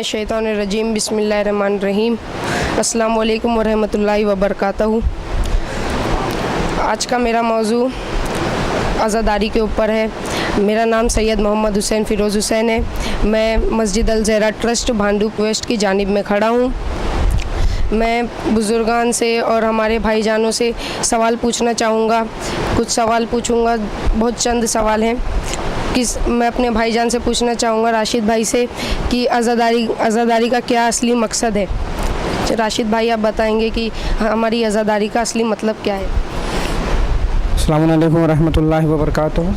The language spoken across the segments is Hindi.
मिनश्शैतानिर्रजीम बिस्मिल्लाहिर्रहमानिर्रहीम अस्सलामु अलैकुम वरहमतुल्लाहि वबरकातुहू। आज का मेरा मौजू आज़ादारी के ऊपर है। मेरा नाम सैयद मोहम्मद हुसैन फ़िरोज़ हुसैन है। मैं मस्जिद अल ज़हरा ट्रस्ट भांडुप वेस्ट की जानिब में खड़ा हूँ। मैं बुज़ुर्गान से और हमारे भाईजानों से सवाल पूछना चाहूँगा। कुछ सवाल पूछूँगा, बहुत चंद सवाल हैं। मैं अपने भाईजान से पूछना चाहूँगा, राशिद भाई से, कि आज़ादारी का क्या असली मकसद है। राशिद भाई, आप बताएंगे कि हमारी आज़ादारी का असली मतलब क्या है। अस्सलामु अलैकुम रहमतुल्लाहि व बरकातुहू।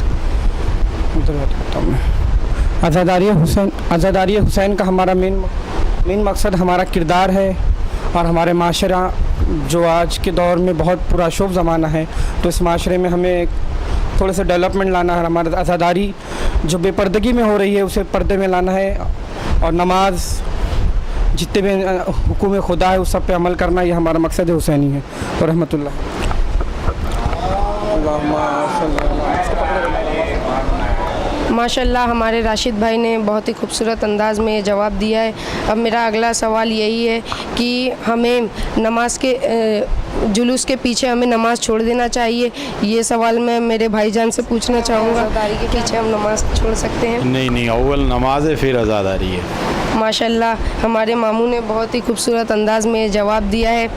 आज़ादारी हुसैन का हमारा मेन मकसद हमारा किरदार है और हमारे माशरा जो आज के दौर में बहुत पुरशोभ ज़माना है, तो इस माशरे में हमें थोड़े से डेवलपमेंट लाना है। हमारा आज़ादारी जो बेपर्दगी में हो रही है उसे पर्दे में लाना है, और नमाज जितने भी हुकूम खुदा है उस सब पे अमल करना, ये हमारा मकसद हुसैनी है। और रहमतुल्लाह। माशाल्लाह, हमारे राशिद भाई ने बहुत ही खूबसूरत अंदाज में ये जवाब दिया है। अब मेरा अगला सवाल यही है कि हमें नमाज के जुलूस के पीछे हमें नमाज़ छोड़ देना चाहिए। ये सवाल मैं मेरे भाईजान से पूछना चाहूँगा। आज़ादारी के पीछे हम नमाज़ छोड़ सकते हैं? नहीं, अव्वल नमाज है फिर आज़ादारी है। माशाल्लाह, हमारे मामू ने बहुत ही खूबसूरत अंदाज में ये जवाब दिया है।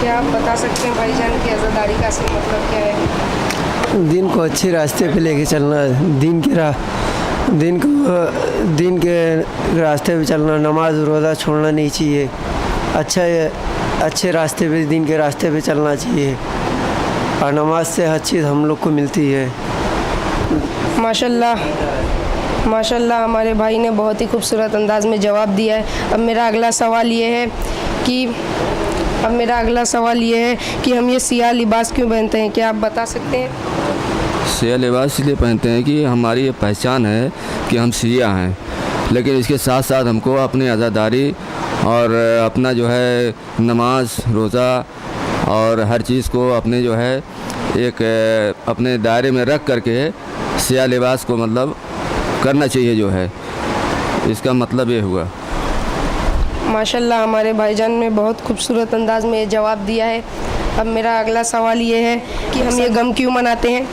क्या आप बता सकते हैं भाईजान की आज़ादारी का असली मतलब क्या है? दिन को अच्छे रास्ते पे लेके चलना, दिन के रास्ते पे चलना, नमाज रोज़ा छोड़ना नहीं चाहिए। अच्छे रास्ते पे, दिन के रास्ते पे चलना चाहिए, और नमाज से हर चीज़ हम लोग को मिलती है। माशाल्लाह, हमारे भाई ने बहुत ही खूबसूरत अंदाज में जवाब दिया है। अब मेरा अगला सवाल ये है कि हम ये सियाह लिबास क्यों पहनते हैं? क्या आप बता सकते हैं? सियाह लिबास इसलिए पहनते हैं कि हमारी ये पहचान है कि हम सियाह हैं, लेकिन इसके साथ साथ हमको अपनी आज़ादारी और अपना जो है नमाज रोज़ा और हर चीज़ को अपने जो है एक अपने दायरे में रख करके सियाह लिबास को मतलब करना चाहिए, जो है इसका मतलब ये हुआ। माशाल्लाह, हमारे भाईजान ने बहुत खूबसूरत अंदाज में जवाब दिया है। अब मेरा अगला सवाल ये है कि हम ये गम क्यों मनाते हैं?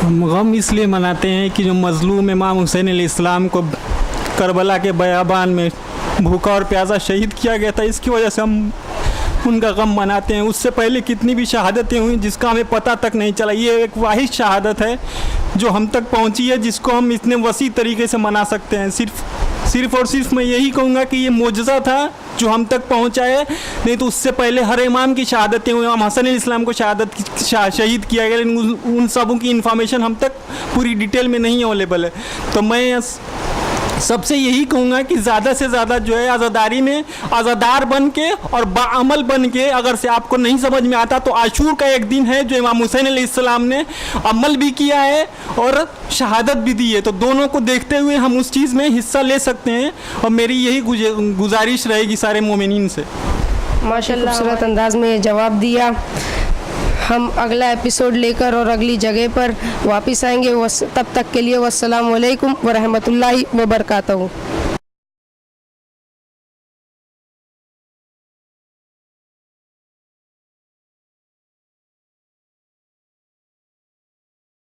हम गम इसलिए मनाते हैं कि जो मज़लूम इमाम हुसैन अलैहिस्सलाम को करबला के बयाबान में भूखा और प्यासा शहीद किया गया था, इसकी वजह से हम उनका गम मनाते हैं। उससे पहले कितनी भी शहादतें हुई जिसका हमें पता तक नहीं चला। ये एक वाहिद शहादत है जो हम तक पहुंची है, जिसको हम इतने वसी तरीके से मना सकते हैं। सिर्फ़ और सिर्फ मैं यही कहूँगा कि ये मोजज़ा था जो हम तक पहुँचा है, नहीं तो उससे पहले हर इमाम की शहादतें हुई। इमाम हसन अलैहिस्सलाम को शहीद किया गया, लेकिन उन सबों की इन्फॉर्मेशन हम तक पूरी डिटेल में नहीं अवेलेबल है। तो मैं सबसे यही कहूँगा कि ज़्यादा से ज़्यादा जो है आज़ादारी में आज़ादार बन के और बाअमल बन के, अगर से आपको नहीं समझ में आता तो आशूर का एक दिन है जो इमाम हुसैन अलैहिस्सलाम ने अमल भी किया है और शहादत भी दी है, तो दोनों को देखते हुए हम उस चीज़ में हिस्सा ले सकते हैं। और मेरी यही गुजारिश रहेगी सारे मोमिनीन से। माशाल्लाह, खूबसूरत अंदाज में जवाब दिया। हम अगला एपिसोड लेकर और अगली जगह पर वापस आएंगे। तब तक के लिए वस्सलामु अलैकुम वरहमतुल्लाहि वबरकातुहू।